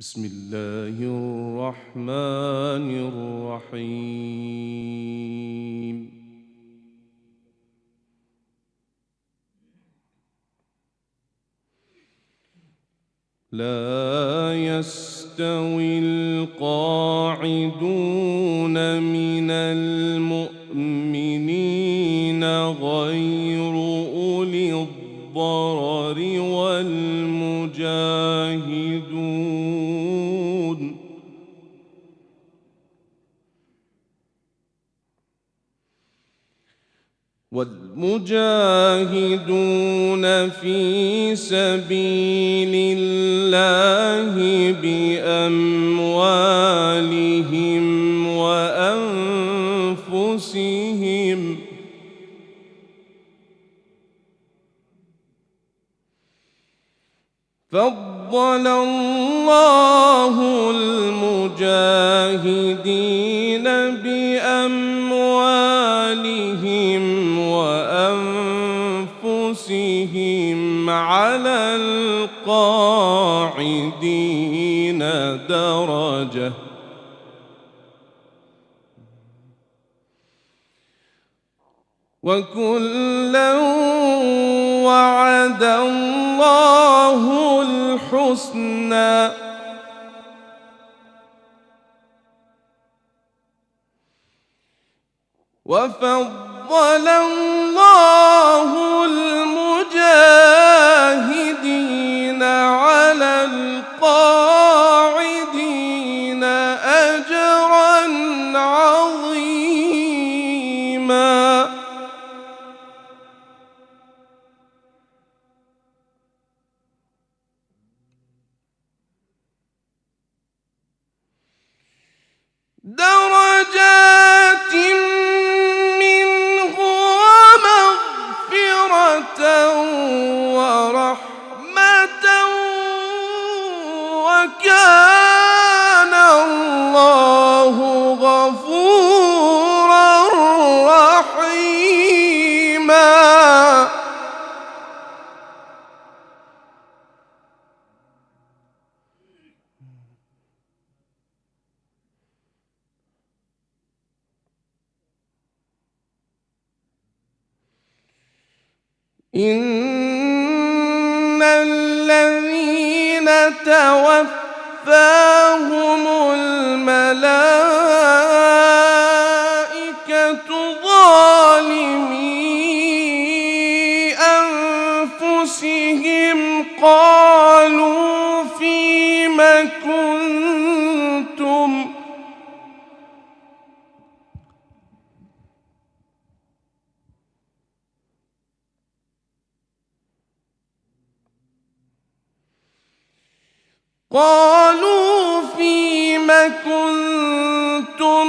بسم الله الرحمن الرحيم. لا يستوي القاعدون من المؤمنين غير أولي الضرر والمجاهدون في سبيل الله بأموالهم وأنفسهم فضل الله المجاهدين بأموالهم وأنفسهم على القاعدين درجة وكلا وعد الله الحسنى وفضل الله المجاهدين على القاعدين أجرا عظيما. درجات منه ومغفرة ورحمة وكان الله غفورا رحيما. إن الذين توفاهم الملائكة ظالمي أنفسهم قالوا فيم كنتم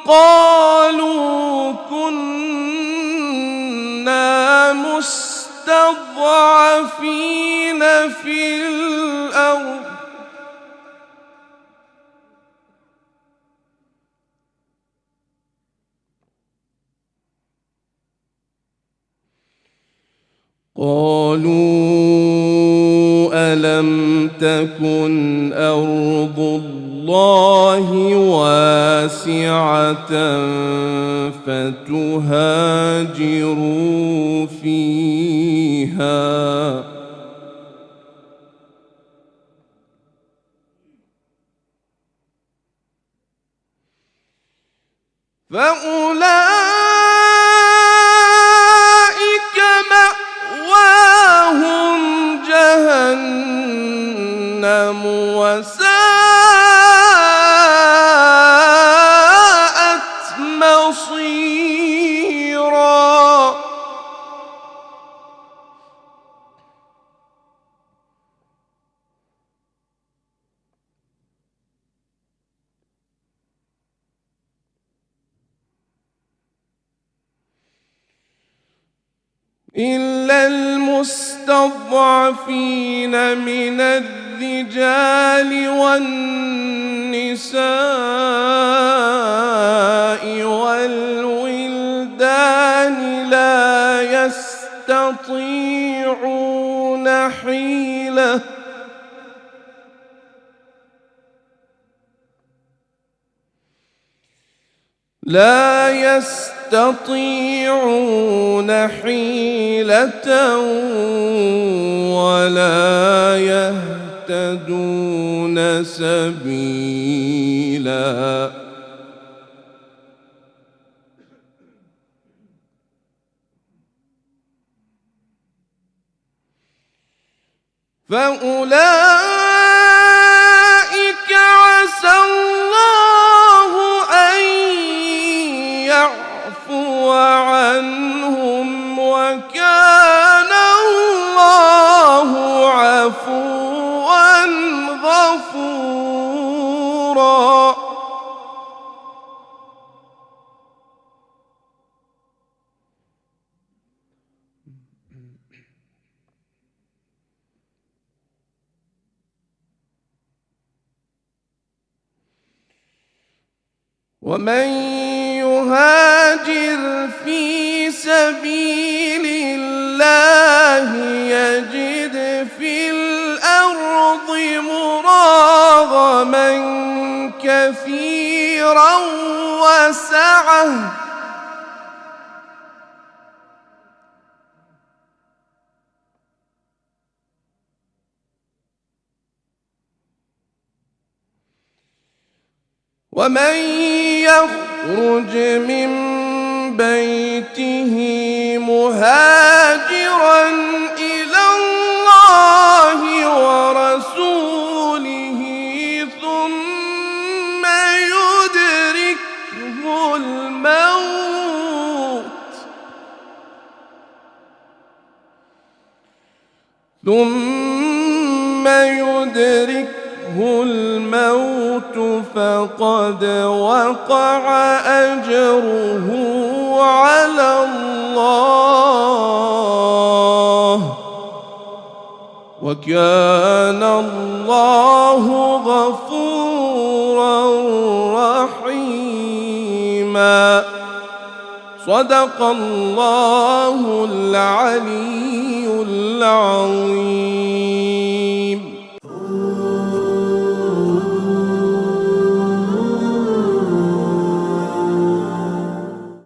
قالوا كنا مستضعفين في الأرض قالوا ألم تكن أرض الله واسعة فتهاجروا فيها فأولئك مأواهم جهنم وساءت مصيرا. إلا المستضعفين من الرجال والنساء والولدان لا يستطيعون حيلة لا يستطيعون حيلة ولا يهتدون سبيلا فأولئك عسى الله أن يعفو عنهم وكان الله عفوا غفورا ومن يهاجر في سبيل الله يجد في الأرض مراغما كثيرا وسعة ومن يخرج من بيته مهاجرا إلى الله ورسوله ثم يدركه الموت فقد وقع أجره على الله وكان الله غفورا رحيما صدق الله العلي العظيم.